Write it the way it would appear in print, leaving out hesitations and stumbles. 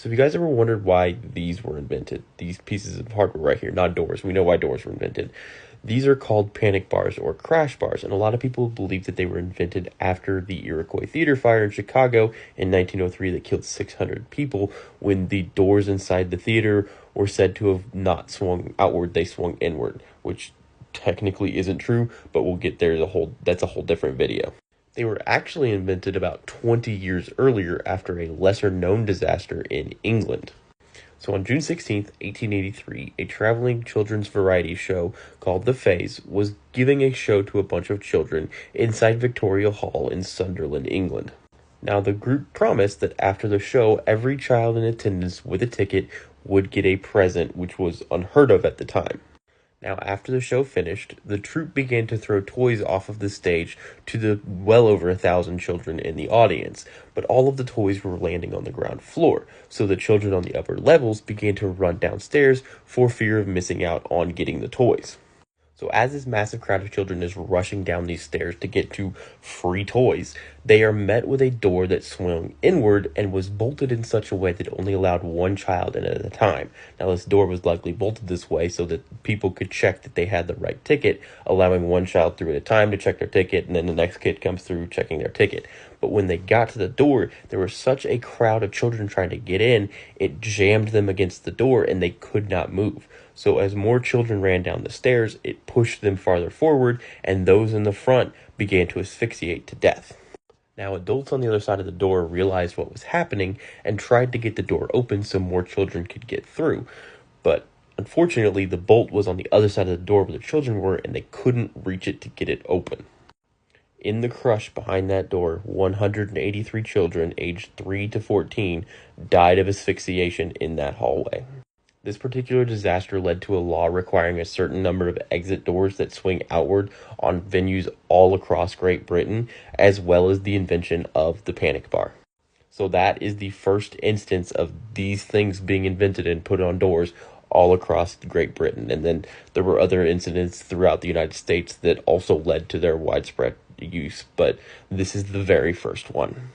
So if you guys ever wondered why these were invented, these pieces of hardware right here, not doors, we know why doors were invented. These are called panic bars or crash bars, and a lot of people believe that they were invented after the Iroquois Theater fire in Chicago in 1903 that killed 600 people when the doors inside the theater were said to have not swung outward, they swung inward, which technically isn't true, but we'll get there. That's a whole different video. They were actually invented about 20 years earlier after a lesser-known disaster in England. So on June 16th, 1883, a traveling children's variety show called The Fays was giving a show to a bunch of children inside Victoria Hall in Sunderland, England. Now, the group promised that after the show, every child in attendance with a ticket would get a present, which was unheard of at the time. Now, after the show finished, the troupe began to throw toys off of the stage to the well over 1,000 children in the audience, but all of the toys were landing on the ground floor, so the children on the upper levels began to run downstairs for fear of missing out on getting the toys. So as this massive crowd of children is rushing down these stairs to get to free toys, they are met with a door that swung inward and was bolted in such a way that it only allowed one child in at a time. Now this door was likely bolted this way so that people could check that they had the right ticket, allowing one child through at a time to check their ticket, and then the next kid comes through checking their ticket. But when they got to the door, there was such a crowd of children trying to get in, it jammed them against the door and they could not move. So as more children ran down the stairs, it pushed them farther forward, and those in the front began to asphyxiate to death. Now, adults on the other side of the door realized what was happening and tried to get the door open so more children could get through. But unfortunately, the bolt was on the other side of the door where the children were, and they couldn't reach it to get it open. In the crush behind that door, 183 children aged 3 to 14 died of asphyxiation in that hallway. This particular disaster led to a law requiring a certain number of exit doors that swing outward on venues all across Great Britain, as well as the invention of the panic bar. So that is the first instance of these things being invented and put on doors all across Great Britain. And then there were other incidents throughout the United States that also led to their widespread use, but this is the very first one.